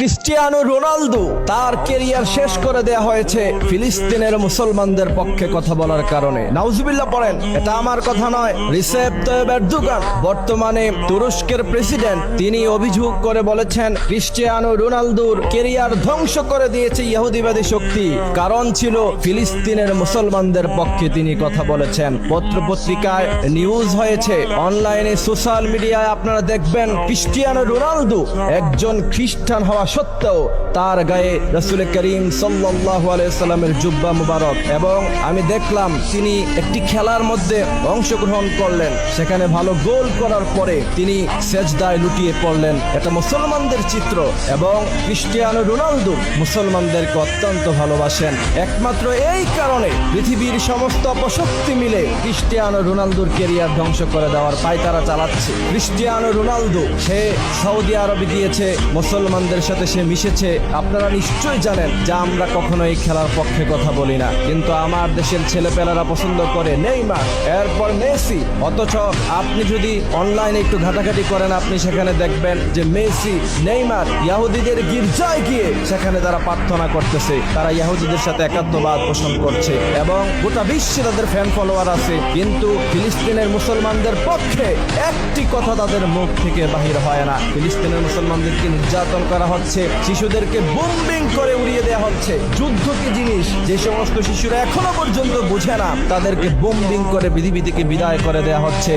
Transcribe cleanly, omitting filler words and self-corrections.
Cristiano Ronaldo তার career শেষ করে দেয়া হয়েছে ফিলিস্তিনের মুসলমানদের পক্ষে কথা বলার কারণে। নাউজুবিল্লাহ পড়েন, এটা আমার কথা নয়। রিসেপ তাইয়েপ এরদোগান বর্তমানে তুরস্কের প্রেসিডেন্ট, তিনি অভিযোগ করে বলেছেন ক্রিস্টিয়ানো রোনালদোর ক্যারিয়ার ধ্বংস করে দিয়েছে ইহুদিবাদী শক্তি। কারণ ছিল ফিলিস্তিনের মুসলমানদের পক্ষে তিনি কথা বলেছেন। পত্রপত্রিকায় নিউজ হয়েছে, অনলাইনে সোশ্যাল মিডিয়ায় আপনারা দেখবেন ক্রিস্টিয়ানো রোনালদো একজন খ্রিস্টান হওয়া সত্ত্বেও তার গায়ে রাসূল করিম সাল্লাল্লাহু আলাইহি সাল্লামের জুব্বা মুবারক, এবং আমি দেখলাম তিনি একটি খেলার মধ্যে অংশগ্রহণ করলেন, সেখানে ভালো গোল করার পরে তিনি সেজদায় লুটিয়ে পড়লেন। এটা মুসলমানদের চিত্র, এবং ক্রিস্টিয়ানো রোনালদো মুসলমানদেরকে অত্যন্ত ভালোবাসেন। একমাত্র এই কারণে পৃথিবীর সমস্ত অপশক্তি মিলে ক্রিস্টিয়ানো রোনালদোর ক্যারিয়ার ধ্বংস করে দেওয়ার পায়তারা চালাচ্ছে। ক্রিস্টিয়ানো রোনালদো সে সৌদি আরবে গিয়েছে, মুসলমানদের সাথে সে মিশেছে। আপনারা নিশ্চয়ই জানেন যে আমরা কখনো এই খেলার পক্ষে কথা বলি না, কিন্তু আমার দেশের ছেলেপেলারা পছন্দ করে নেইমার, এরপর মেসি। অথচ আপনি যদি অনলাইনে একটু ঘাটাঘাটি করেন, আপনি সেখানে দেখবেন যে মেসি, নেইমার ইহুদিদের গির্জায় গিয়ে সেখানে তারা প্রার্থনা করতেছে, তারা ইহুদিদের সাথে একাত্মবাদ পোষণ করছে, এবং গোটা বিশ্বে তাদের ফ্যান ফলোয়ার আছে। কিন্তু ফিলিস্তিনের মুসলমানদের পক্ষে একটি কথা তাদের মুখ থেকে বাহির হয় না। ফিলিস্তিনের মুসলমানদেরকে নির্যাতন করা হচ্ছে, শিশুদেরকে বোম্বিং করে উড়িয়ে দেওয়া হচ্ছে। যুদ্ধ কি জিনিস, যে সমস্ত শিশুরা এখনো পর্যন্ত বোঝে না, তাদেরকে বোম্বিং করে পৃথিবী থেকে বিদায় করে দেওয়া হচ্ছে।